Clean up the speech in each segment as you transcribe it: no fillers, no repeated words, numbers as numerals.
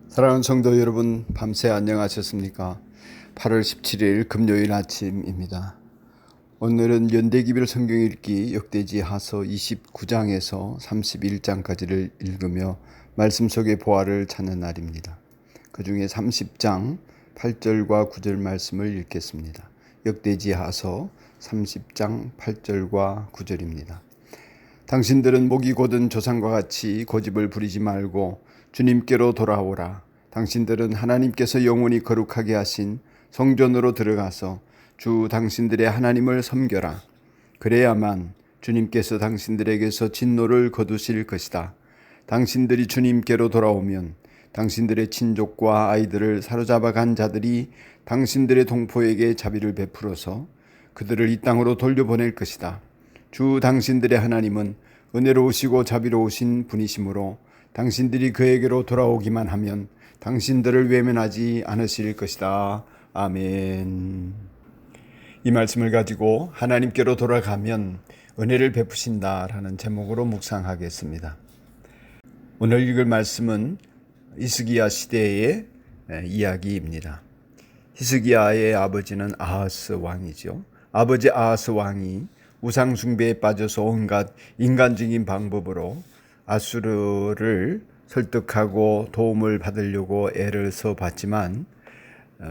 사랑하는 성도 여러분, 밤새 안녕하셨습니까? 8월 17일 금요일 아침입니다. 오늘은 연대기별 성경 읽기 역대지하서 29장에서 31장까지를 읽으며 말씀 속의 보화를 찾는 날입니다. 그 중에 30장 8절과 9절 말씀을 읽겠습니다. 역대지하서 30장 8절과 9절입니다. 당신들은 목이 곧은 조상과 같이 고집을 부리지 말고 주님께로 돌아오라. 당신들은 하나님께서 영원히 거룩하게 하신 성전으로 들어가서 주 당신들의 하나님을 섬겨라. 그래야만 주님께서 당신들에게서 진노를 거두실 것이다. 당신들이 주님께로 돌아오면 당신들의 친족과 아이들을 사로잡아 간 자들이 당신들의 동포에게 자비를 베풀어서 그들을 이 땅으로 돌려보낼 것이다. 주 당신들의 하나님은 은혜로우시고 자비로우신 분이시므로 당신들이 그에게로 돌아오기만 하면 당신들을 외면하지 않으실 것이다. 아멘. 이 말씀을 가지고 하나님께로 돌아가면 은혜를 베푸신다라는 제목으로 묵상하겠습니다. 오늘 읽을 말씀은 히스기야 시대의 이야기입니다. 히스기야의 아버지는 아하스 왕이죠. 아버지 아하스 왕이 우상 숭배에 빠져서 온갖 인간적인 방법으로 아수르를 설득하고 도움을 받으려고 애를 써봤지만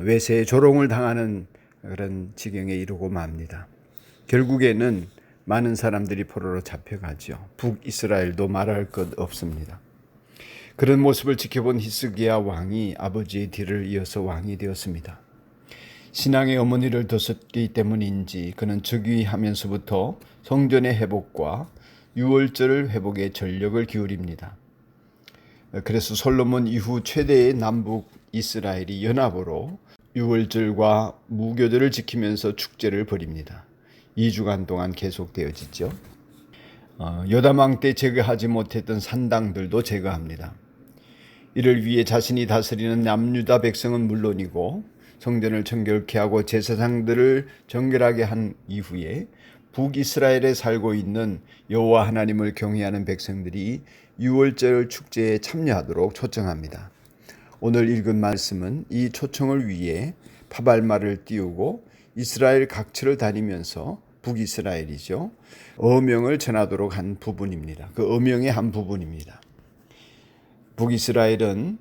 외세에 조롱을 당하는 그런 지경에 이르고 맙니다. 결국에는 많은 사람들이 포로로 잡혀가죠. 북이스라엘도 말할 것 없습니다. 그런 모습을 지켜본 히스기야 왕이 아버지의 뒤를 이어서 왕이 되었습니다. 신앙의 어머니를 뒀기 때문인지 그는 즉위하면서부터 성전의 회복과 유월절 회복에 전력을 기울입니다. 그래서 솔로몬 이후 최대의 남북 이스라엘이 연합으로 유월절과 무교절을 지키면서 축제를 벌입니다. 2주간 동안 계속되어지죠. 요담왕 때 제거하지 못했던 산당들도 제거합니다. 이를 위해 자신이 다스리는 남유다 백성은 물론이고 성전을 정결케 하고 제사장들을 정결하게 한 이후에 북이스라엘에 살고 있는 여호와 하나님을 경외하는 백성들이 유월절 축제에 참여하도록 초청합니다. 오늘 읽은 말씀은 이 초청을 위해 파발말을 띄우고 이스라엘 각처를 다니면서 북이스라엘이죠. 어명을 전하도록 한 부분입니다. 그 어명의 한 부분입니다. 북이스라엘은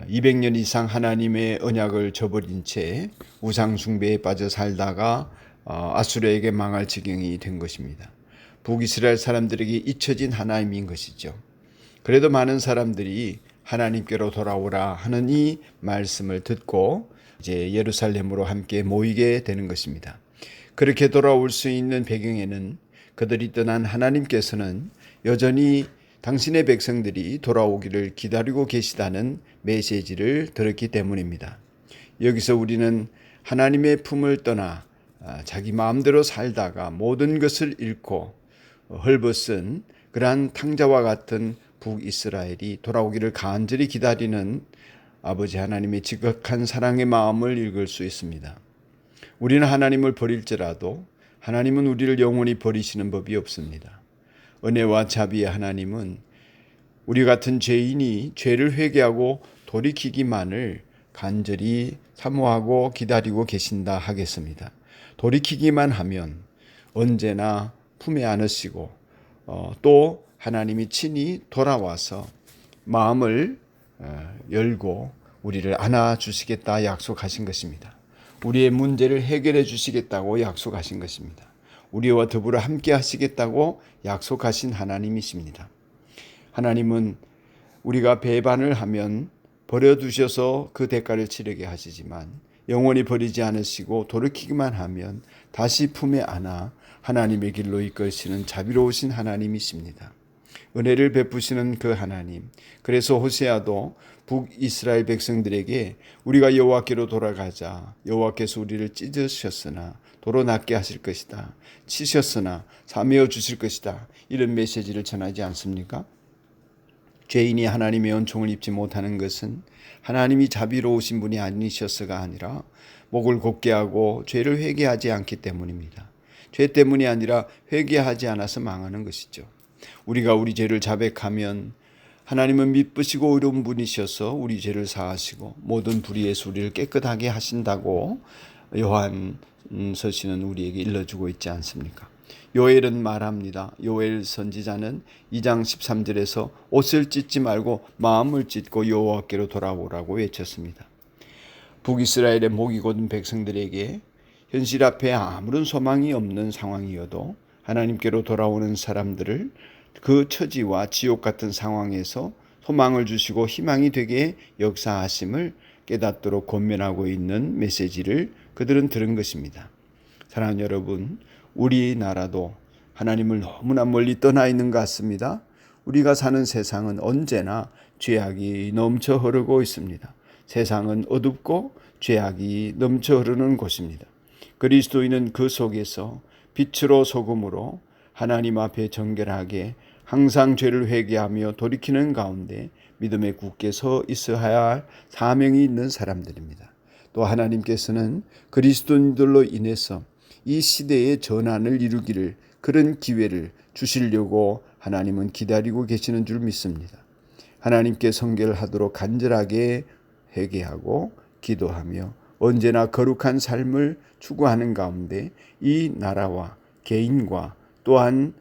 200년 이상 하나님의 언약을 저버린 채 우상 숭배에 빠져 살다가 아수르에게 망할 지경이 된 것입니다. 북이스라엘 사람들에게 잊혀진 하나님인 것이죠. 그래도 많은 사람들이 하나님께로 돌아오라 하는 이 말씀을 듣고 이제 예루살렘으로 함께 모이게 되는 것입니다. 그렇게 돌아올 수 있는 배경에는 그들이 떠난 하나님께서는 여전히 당신의 백성들이 돌아오기를 기다리고 계시다는 메시지를 들었기 때문입니다. 여기서 우리는 하나님의 품을 떠나 자기 마음대로 살다가 모든 것을 잃고 헐벗은 그러한 탕자와 같은 북이스라엘이 돌아오기를 간절히 기다리는 아버지 하나님의 지극한 사랑의 마음을 읽을 수 있습니다. 우리는 하나님을 버릴지라도 하나님은 우리를 영원히 버리시는 법이 없습니다. 은혜와 자비의 하나님은 우리 같은 죄인이 죄를 회개하고 돌이키기만을 간절히 사모하고 기다리고 계신다 하겠습니다. 돌이키기만 하면 언제나 품에 안으시고 또 하나님이 친히 돌아와서 마음을 열고 우리를 안아주시겠다 약속하신 것입니다. 우리의 문제를 해결해 주시겠다고 약속하신 것입니다. 우리와 더불어 함께 하시겠다고 약속하신 하나님이십니다. 하나님은 우리가 배반을 하면 버려두셔서 그 대가를 치르게 하시지만 영원히 버리지 않으시고 돌이키기만 하면 다시 품에 안아 하나님의 길로 이끄시는 자비로우신 하나님이십니다. 은혜를 베푸시는 그 하나님. 그래서 호세아도 북이스라엘 백성들에게 우리가 여호와께로 돌아가자. 여호와께서 우리를 찢으셨으나 도로 낫게 하실 것이다. 치셨으나 사메어 주실 것이다. 이런 메시지를 전하지 않습니까? 죄인이 하나님의 은총을 입지 못하는 것은 하나님이 자비로우신 분이 아니셨어가 아니라 목을 곧게 하고 죄를 회개하지 않기 때문입니다. 죄 때문이 아니라 회개하지 않아서 망하는 것이죠. 우리가 우리 죄를 자백하면 하나님은 미쁘시고 의로운 분이셔서 우리 죄를 사하시고 모든 불의에서 우리를 깨끗하게 하신다고 요한서신은 우리에게 일러주고 있지 않습니까? 요엘은 말합니다. 요엘 선지자는 2장 13절에서 옷을 찢지 말고 마음을 찢고 여호와께로 돌아오라고 외쳤습니다. 북이스라엘의 목이 곧은 백성들에게 현실 앞에 아무런 소망이 없는 상황이어도 하나님께로 돌아오는 사람들을 그 처지와 지옥 같은 상황에서 소망을 주시고 희망이 되게 역사하심을 깨닫도록 권면하고 있는 메시지를 그들은 들은 것입니다. 사랑하는 여러분, 우리나라도 하나님을 너무나 멀리 떠나 있는 것 같습니다. 우리가 사는 세상은 언제나 죄악이 넘쳐 흐르고 있습니다. 세상은 어둡고 죄악이 넘쳐 흐르는 곳입니다. 그리스도인은 그 속에서 빛으로 소금으로 하나님 앞에 정결하게 항상 죄를 회개하며 돌이키는 가운데 믿음에 굳게 서 있어야 할 사명이 있는 사람들입니다. 또 하나님께서는 그리스도인들로 인해서 이 시대의 전환을 이루기를 그런 기회를 주시려고 하나님은 기다리고 계시는 줄 믿습니다. 하나님께 성결하도록 간절하게 회개하고 기도하며 언제나 거룩한 삶을 추구하는 가운데 이 나라와 개인과 또한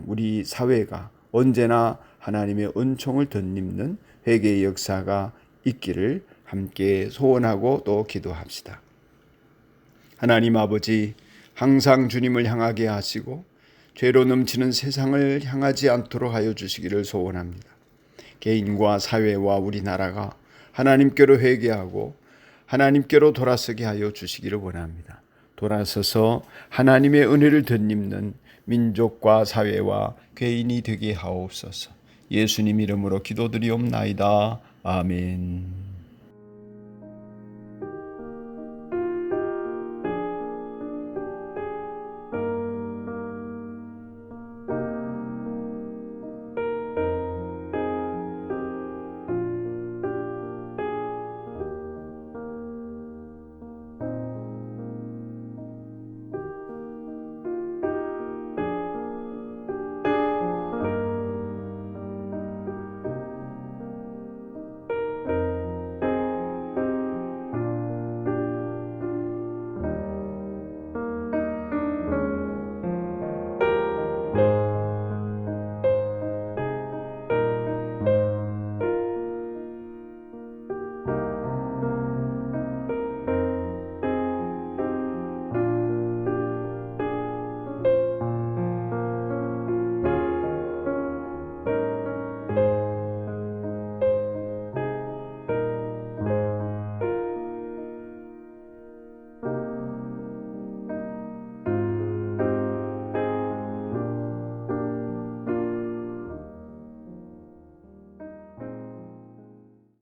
우리 사회가 언제나 하나님의 은총을 덧입는 회개의 역사가 있기를 함께 소원하고 또 기도합시다. 하나님 아버지, 항상 주님을 향하게 하시고 죄로 넘치는 세상을 향하지 않도록 하여 주시기를 소원합니다. 개인과 사회와 우리나라가 하나님께로 회개하고 하나님께로 돌아서게 하여 주시기를 원합니다. 돌아서서 하나님의 은혜를 덧입는 민족과 사회와 개인이 되게 하옵소서. 예수님 이름으로 기도드리옵나이다. 아멘.